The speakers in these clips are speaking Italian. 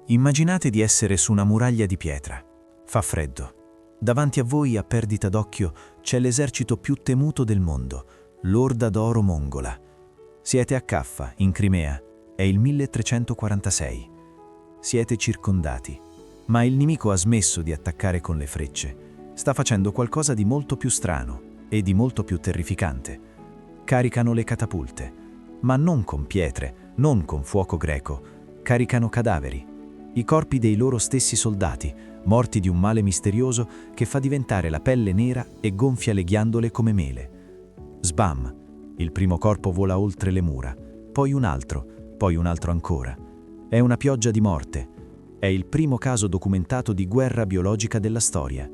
Immaginate di essere su una muraglia di pietra. Fa freddo. Davanti a voi, a perdita d'occhio, c'è l'esercito più temuto del mondo, l'Orda d'Oro mongola. Siete a Caffa, in Crimea. È il 1346. Siete circondati. Ma il nemico ha smesso di attaccare con le frecce. Sta facendo qualcosa di molto più strano e di molto più terrificante. Caricano le catapulte, ma non con pietre, non con fuoco greco. Caricano cadaveri. I corpi dei loro stessi soldati, morti di un male misterioso che fa diventare la pelle nera e gonfia le ghiandole come mele. Sbam! Il primo corpo vola oltre le mura, poi un altro ancora. È una pioggia di morte. È il primo caso documentato di guerra biologica della storia.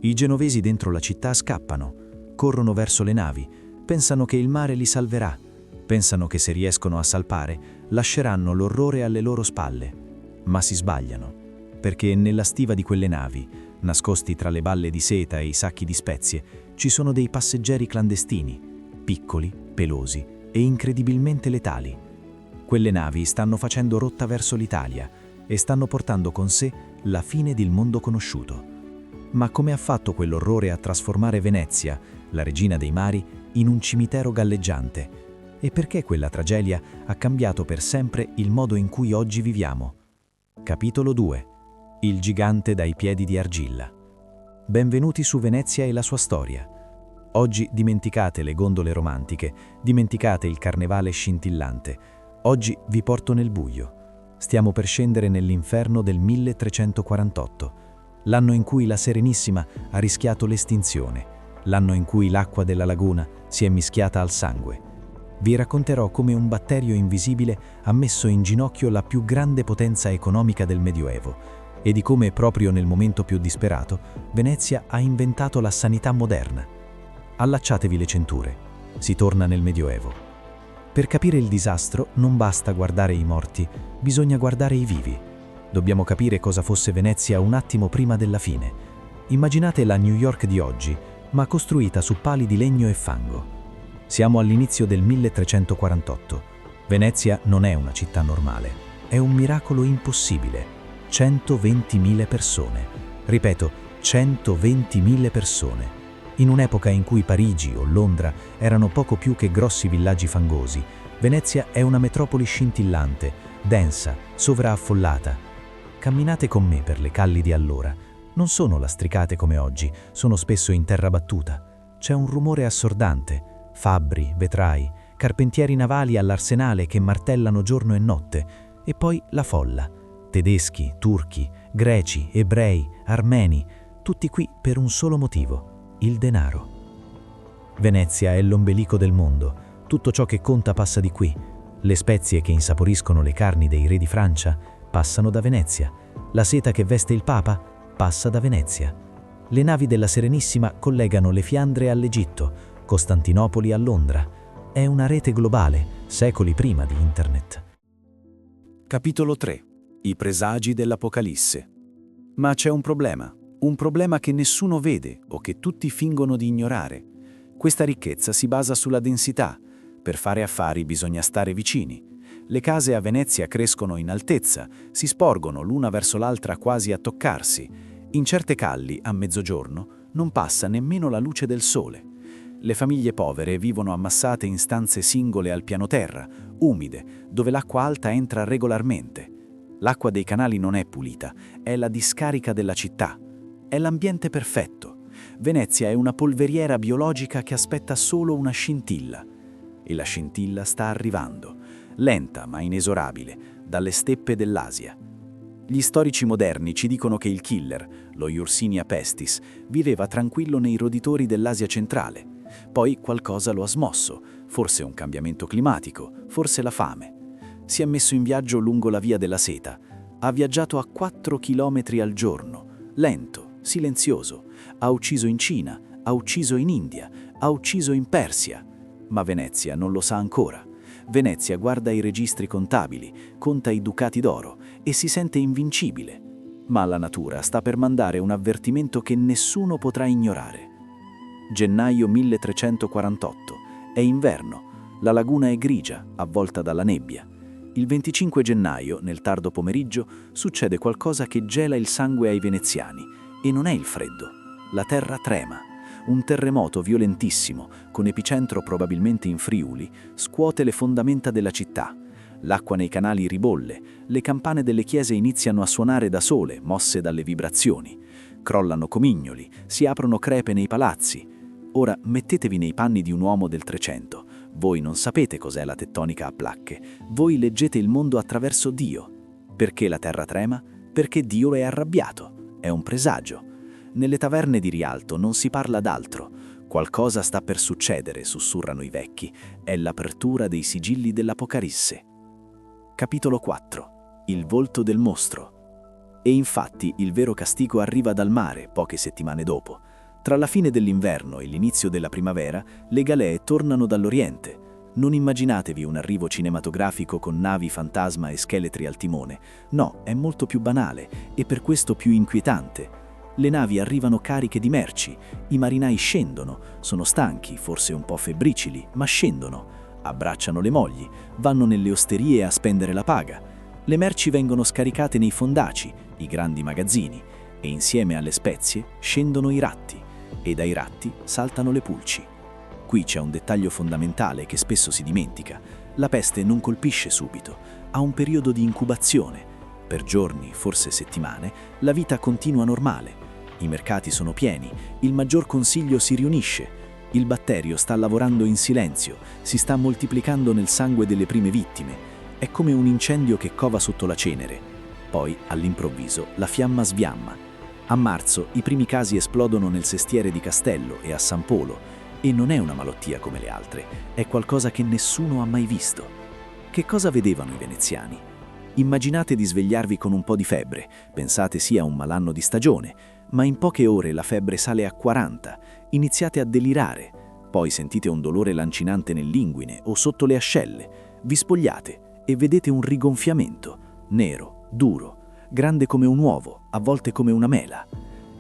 I genovesi dentro la città scappano, corrono verso le navi, pensano che il mare li salverà, pensano che se riescono a salpare lasceranno l'orrore alle loro spalle. Ma si sbagliano, perché nella stiva di quelle navi, nascosti tra le balle di seta e i sacchi di spezie, ci sono dei passeggeri clandestini, piccoli, pelosi e incredibilmente letali. Quelle navi stanno facendo rotta verso l'Italia e stanno portando con sé la fine del mondo conosciuto. Ma come ha fatto quell'orrore a trasformare Venezia, la regina dei mari, in un cimitero galleggiante? E perché quella tragedia ha cambiato per sempre il modo in cui oggi viviamo? Capitolo 2. Il gigante dai piedi di argilla. Benvenuti su Venezia e la sua storia. Oggi dimenticate le gondole romantiche, dimenticate il carnevale scintillante. Oggi vi porto nel buio. Stiamo per scendere nell'inferno del 1348, l'anno in cui la Serenissima ha rischiato l'estinzione, l'anno in cui l'acqua della laguna si è mischiata al sangue. Vi racconterò come un batterio invisibile ha messo in ginocchio la più grande potenza economica del Medioevo e di come, proprio nel momento più disperato, Venezia ha inventato la sanità moderna. Allacciatevi le cinture. Si torna nel Medioevo. Per capire il disastro non basta guardare i morti, bisogna guardare i vivi. Dobbiamo capire cosa fosse Venezia un attimo prima della fine. Immaginate la New York di oggi, ma costruita su pali di legno e fango. Siamo all'inizio del 1348. Venezia non è una città normale, è un miracolo impossibile. 120.000 persone. Ripeto, 120.000 persone. In un'epoca in cui Parigi o Londra erano poco più che grossi villaggi fangosi, Venezia è una metropoli scintillante, densa, sovraffollata. Camminate con me per le calli di allora. Non sono lastricate come oggi, sono spesso in terra battuta. C'è un rumore assordante. Fabbri, vetrai, carpentieri navali all'arsenale che martellano giorno e notte, e poi la folla. Tedeschi, turchi, greci, ebrei, armeni, tutti qui per un solo motivo: il denaro. Venezia è l'ombelico del mondo, tutto ciò che conta passa di qui. Le spezie che insaporiscono le carni dei re di Francia passano da Venezia. La seta che veste il Papa passa da Venezia. Le navi della Serenissima collegano le Fiandre all'Egitto, Costantinopoli a Londra. È una rete globale, secoli prima di Internet. Capitolo 3. I presagi dell'Apocalisse. Ma c'è un problema che nessuno vede o che tutti fingono di ignorare. Questa ricchezza si basa sulla densità. Per fare affari bisogna stare vicini. Le case a Venezia crescono in altezza, si sporgono l'una verso l'altra quasi a toccarsi. In certe calli, a mezzogiorno, non passa nemmeno la luce del sole. Le famiglie povere vivono ammassate in stanze singole al piano terra, umide, dove l'acqua alta entra regolarmente. L'acqua dei canali non è pulita, è la discarica della città. È l'ambiente perfetto. Venezia è una polveriera biologica che aspetta solo una scintilla. E la scintilla sta arrivando, lenta ma inesorabile, dalle steppe dell'Asia. Gli storici moderni ci dicono che il killer, lo Yersinia pestis, viveva tranquillo nei roditori dell'Asia centrale. Poi qualcosa lo ha smosso, forse un cambiamento climatico, forse la fame. Si è messo in viaggio lungo la via della seta. Ha viaggiato a 4 chilometri al giorno, lento, silenzioso. Ha ucciso in Cina, ha ucciso in India, ha ucciso in Persia. Ma Venezia non lo sa ancora. Venezia guarda i registri contabili, conta i ducati d'oro e si sente invincibile. Ma la natura sta per mandare un avvertimento che nessuno potrà ignorare. Gennaio 1348. È inverno. La laguna è grigia, avvolta dalla nebbia. Il 25 gennaio, nel tardo pomeriggio, succede qualcosa che gela il sangue ai veneziani. E non è il freddo. La terra trema. Un terremoto violentissimo, con epicentro probabilmente in Friuli, scuote le fondamenta della città. L'acqua nei canali ribolle, le campane delle chiese iniziano a suonare da sole, mosse dalle vibrazioni. Crollano comignoli, si aprono crepe nei palazzi. Ora mettetevi nei panni di un uomo del 300. Voi non sapete cos'è la tettonica a placche. Voi leggete il mondo attraverso Dio. Perché la terra trema? Perché Dio è arrabbiato. È un presagio. Nelle taverne di Rialto non si parla d'altro. Qualcosa sta per succedere, sussurrano i vecchi. È l'apertura dei sigilli dell'Apocalisse. Capitolo 4. Il volto del mostro. E infatti il vero castigo arriva dal mare poche settimane dopo. Tra la fine dell'inverno e l'inizio della primavera, le galee tornano dall'Oriente. Non immaginatevi un arrivo cinematografico con navi fantasma e scheletri al timone. No, è molto più banale e per questo più inquietante. Le navi arrivano cariche di merci, i marinai scendono, sono stanchi, forse un po' febbricili, ma scendono. Abbracciano le mogli, vanno nelle osterie a spendere la paga. Le merci vengono scaricate nei fondaci, i grandi magazzini, e insieme alle spezie scendono i ratti, e dai ratti saltano le pulci. Qui c'è un dettaglio fondamentale che spesso si dimentica. La peste non colpisce subito, ha un periodo di incubazione. Per giorni, forse settimane, la vita continua normale. I mercati sono pieni, il maggior consiglio si riunisce. Il batterio sta lavorando in silenzio, si sta moltiplicando nel sangue delle prime vittime. È come un incendio che cova sotto la cenere. Poi, all'improvviso, la fiamma sviamma. A marzo i primi casi esplodono nel sestiere di Castello e a San Polo. E non è una malattia come le altre, è qualcosa che nessuno ha mai visto. Che cosa vedevano i veneziani? Immaginate di svegliarvi con un po' di febbre, pensate sia un malanno di stagione, ma in poche ore la febbre sale a 40, iniziate a delirare, poi sentite un dolore lancinante nell'inguine o sotto le ascelle, vi spogliate e vedete un rigonfiamento, nero, duro, grande come un uovo, a volte come una mela.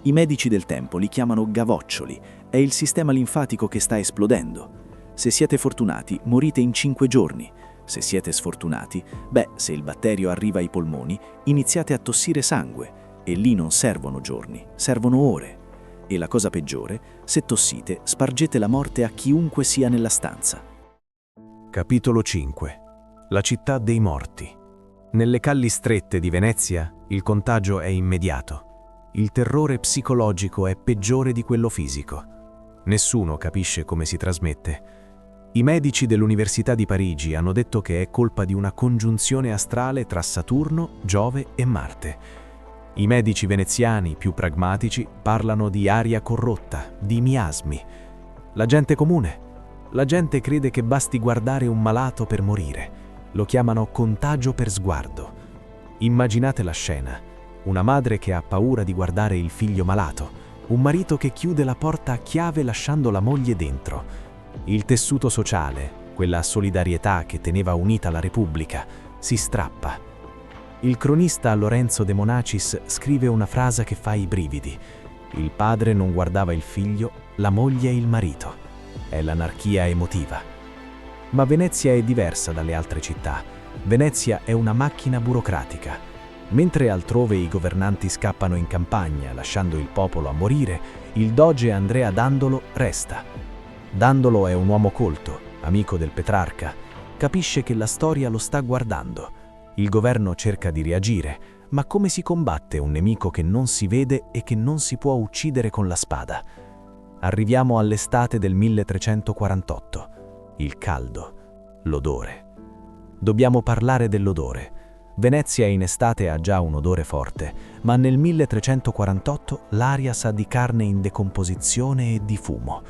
I medici del tempo li chiamano gavoccioli, è il sistema linfatico che sta esplodendo. Se siete fortunati, morite in 5 giorni. Se siete sfortunati, se il batterio arriva ai polmoni, iniziate a tossire sangue. E lì non servono giorni, servono ore. E la cosa peggiore, se tossite, spargete la morte a chiunque sia nella stanza. Capitolo 5. La città dei morti. Nelle calli strette di Venezia il contagio è immediato. Il terrore psicologico è peggiore di quello fisico. Nessuno capisce come si trasmette. I medici dell'Università di Parigi hanno detto che è colpa di una congiunzione astrale tra Saturno, Giove e Marte. I medici veneziani, più pragmatici, parlano di aria corrotta, di miasmi. La gente comune? La gente crede che basti guardare un malato per morire. Lo chiamano contagio per sguardo. Immaginate la scena. Una madre che ha paura di guardare il figlio malato. Un marito che chiude la porta a chiave lasciando la moglie dentro. Il tessuto sociale, quella solidarietà che teneva unita la Repubblica, si strappa. Il cronista Lorenzo De Monacis scrive una frase che fa i brividi. Il padre non guardava il figlio, la moglie il marito. È l'anarchia emotiva. Ma Venezia è diversa dalle altre città. Venezia è una macchina burocratica. Mentre altrove i governanti scappano in campagna, lasciando il popolo a morire, il doge Andrea Dandolo resta. Dandolo è un uomo colto, amico del Petrarca. Capisce che la storia lo sta guardando. Il governo cerca di reagire, ma come si combatte un nemico che non si vede e che non si può uccidere con la spada? Arriviamo all'estate del 1348. Il caldo, l'odore. Dobbiamo parlare dell'odore. Venezia in estate ha già un odore forte, ma nel 1348 l'aria sa di carne in decomposizione e di fumo.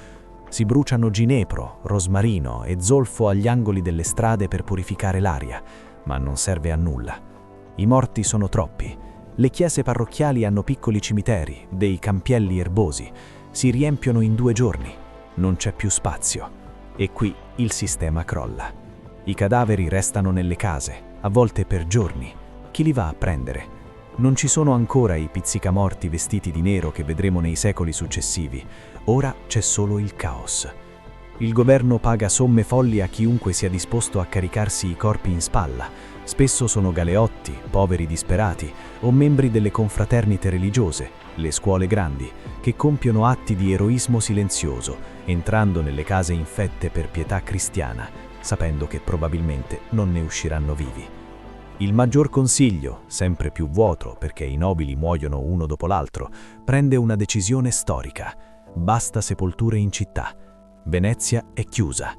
Si bruciano ginepro, rosmarino e zolfo agli angoli delle strade per purificare l'aria, ma non serve a nulla. I morti sono troppi. Le chiese parrocchiali hanno piccoli cimiteri, dei campielli erbosi. Si riempiono in 2 giorni. Non c'è più spazio. E qui il sistema crolla. I cadaveri restano nelle case, a volte per giorni. Chi li va a prendere? Non ci sono ancora i pizzicamorti vestiti di nero che vedremo nei secoli successivi. Ora c'è solo il caos. Il governo paga somme folli a chiunque sia disposto a caricarsi i corpi in spalla. Spesso sono galeotti, poveri disperati o membri delle confraternite religiose, le scuole grandi, che compiono atti di eroismo silenzioso, entrando nelle case infette per pietà cristiana, sapendo che probabilmente non ne usciranno vivi. Il maggior consiglio, sempre più vuoto perché i nobili muoiono uno dopo l'altro, prende una decisione storica. Basta sepolture in città. Venezia è chiusa.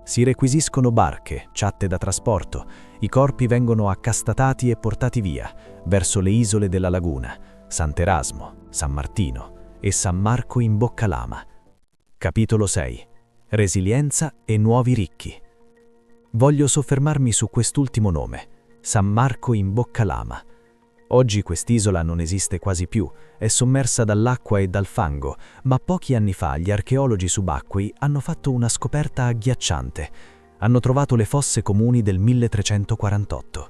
Si requisiscono barche, ciatte da trasporto, i corpi vengono accastatati e portati via, verso le isole della laguna, Sant'Erasmo, San Martino e San Marco in Boccalama. Capitolo 6. Resilienza e nuovi ricchi. Voglio soffermarmi su quest'ultimo nome, San Marco in Boccalama. Oggi quest'isola non esiste quasi più, è sommersa dall'acqua e dal fango, ma pochi anni fa gli archeologi subacquei hanno fatto una scoperta agghiacciante. Hanno trovato le fosse comuni del 1348.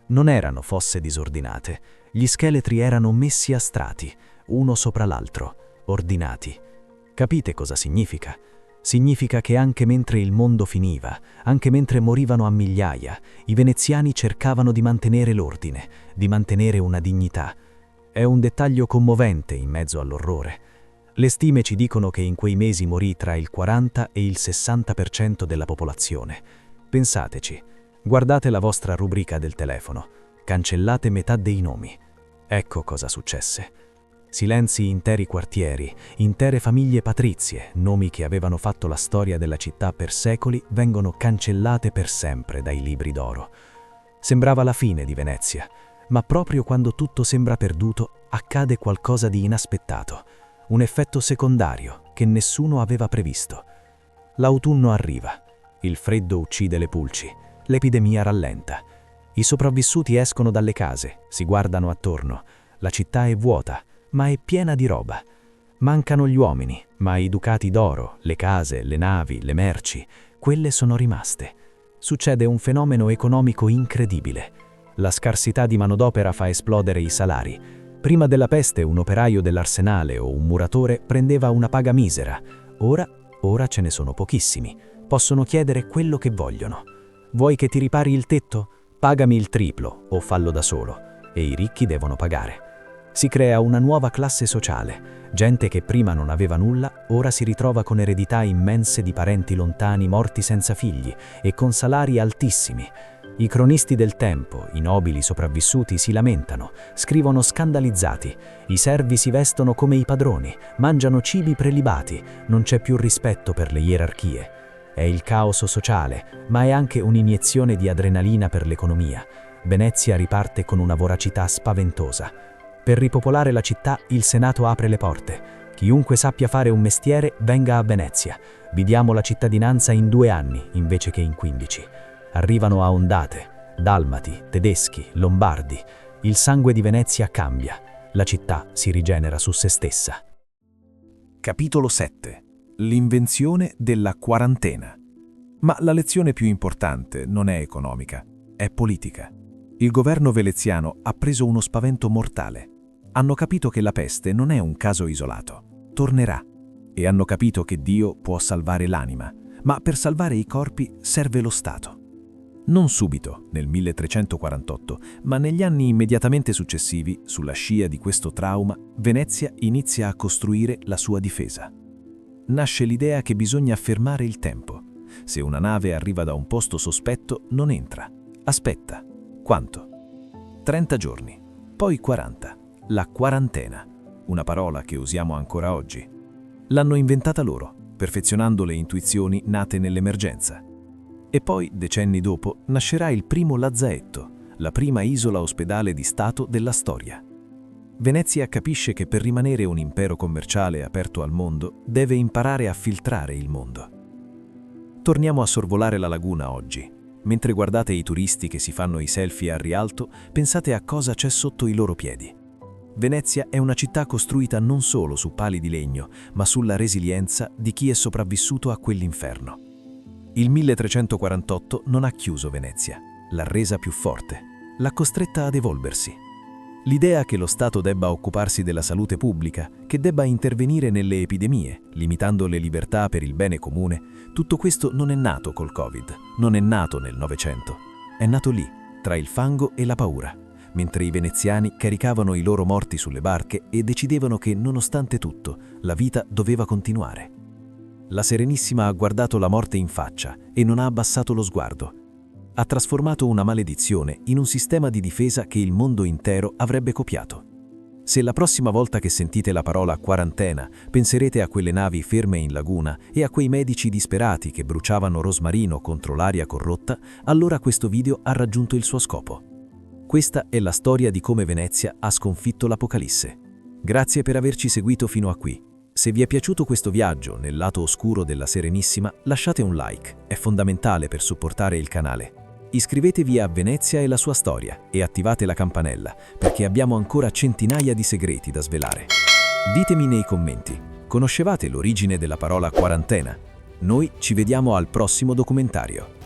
Non erano fosse disordinate, gli scheletri erano messi a strati, uno sopra l'altro, ordinati. Capite cosa significa? Significa che anche mentre il mondo finiva, anche mentre morivano a migliaia, i veneziani cercavano di mantenere l'ordine, di mantenere una dignità. È un dettaglio commovente in mezzo all'orrore. Le stime ci dicono che in quei mesi morì tra il 40 e il 60% della popolazione. Pensateci, guardate la vostra rubrica del telefono, cancellate metà dei nomi. Ecco cosa successe. Silenzi interi quartieri, intere famiglie patrizie, nomi che avevano fatto la storia della città per secoli, vengono cancellate per sempre dai libri d'oro. Sembrava la fine di Venezia, ma proprio quando tutto sembra perduto, accade qualcosa di inaspettato, un effetto secondario che nessuno aveva previsto. L'autunno arriva, il freddo uccide le pulci, l'epidemia rallenta. I sopravvissuti escono dalle case, si guardano attorno, la città è vuota, ma è piena di roba. Mancano gli uomini, ma i ducati d'oro, le case, le navi, le merci, quelle sono rimaste. Succede un fenomeno economico incredibile. La scarsità di manodopera fa esplodere i salari. Prima della peste un operaio dell'arsenale o un muratore prendeva una paga misera. Ora ce ne sono pochissimi. Possono chiedere quello che vogliono. Vuoi che ti ripari il tetto? Pagami il triplo o fallo da solo. E i ricchi devono pagare. Si crea una nuova classe sociale. Gente che prima non aveva nulla, ora si ritrova con eredità immense di parenti lontani morti senza figli e con salari altissimi. I cronisti del tempo, i nobili sopravvissuti, si lamentano, scrivono scandalizzati. I servi si vestono come i padroni, mangiano cibi prelibati, non c'è più rispetto per le gerarchie. È il caos sociale, ma è anche un'iniezione di adrenalina per l'economia. Venezia riparte con una voracità spaventosa. Per ripopolare la città, il Senato apre le porte. Chiunque sappia fare un mestiere, venga a Venezia. Vi diamo la cittadinanza in 2 anni, invece che in 15. Arrivano a ondate, dalmati, tedeschi, lombardi. Il sangue di Venezia cambia. La città si rigenera su se stessa. Capitolo 7. L'invenzione della quarantena. Ma la lezione più importante non è economica, è politica. Il governo veneziano ha preso uno spavento mortale. Hanno capito che la peste non è un caso isolato, tornerà. E hanno capito che Dio può salvare l'anima, ma per salvare i corpi serve lo Stato. Non subito, nel 1348, ma negli anni immediatamente successivi, sulla scia di questo trauma, Venezia inizia a costruire la sua difesa. Nasce l'idea che bisogna fermare il tempo. Se una nave arriva da un posto sospetto, non entra. Aspetta. Quanto? 30 giorni, poi 40. La quarantena, una parola che usiamo ancora oggi. L'hanno inventata loro, perfezionando le intuizioni nate nell'emergenza. E poi, decenni dopo, nascerà il primo lazzaetto, la prima isola ospedale di Stato della storia. Venezia capisce che per rimanere un impero commerciale aperto al mondo, deve imparare a filtrare il mondo. Torniamo a sorvolare la laguna oggi. Mentre guardate i turisti che si fanno i selfie al rialto, pensate a cosa c'è sotto i loro piedi. Venezia è una città costruita non solo su pali di legno, ma sulla resilienza di chi è sopravvissuto a quell'inferno. Il 1348 non ha chiuso Venezia, l'ha resa più forte, l'ha costretta ad evolversi. L'idea che lo Stato debba occuparsi della salute pubblica, che debba intervenire nelle epidemie, limitando le libertà per il bene comune, tutto questo non è nato col Covid, non è nato nel Novecento, è nato lì, tra il fango e la paura, mentre i veneziani caricavano i loro morti sulle barche e decidevano che, nonostante tutto, la vita doveva continuare. La Serenissima ha guardato la morte in faccia e non ha abbassato lo sguardo. Ha trasformato una maledizione in un sistema di difesa che il mondo intero avrebbe copiato. Se la prossima volta che sentite la parola quarantena penserete a quelle navi ferme in laguna e a quei medici disperati che bruciavano rosmarino contro l'aria corrotta, allora questo video ha raggiunto il suo scopo. Questa è la storia di come Venezia ha sconfitto l'Apocalisse. Grazie per averci seguito fino a qui. Se vi è piaciuto questo viaggio nel lato oscuro della Serenissima, lasciate un like, è fondamentale per supportare il canale. Iscrivetevi a Venezia e la sua storia e attivate la campanella, perché abbiamo ancora centinaia di segreti da svelare. Ditemi nei commenti, conoscevate l'origine della parola quarantena? Noi ci vediamo al prossimo documentario.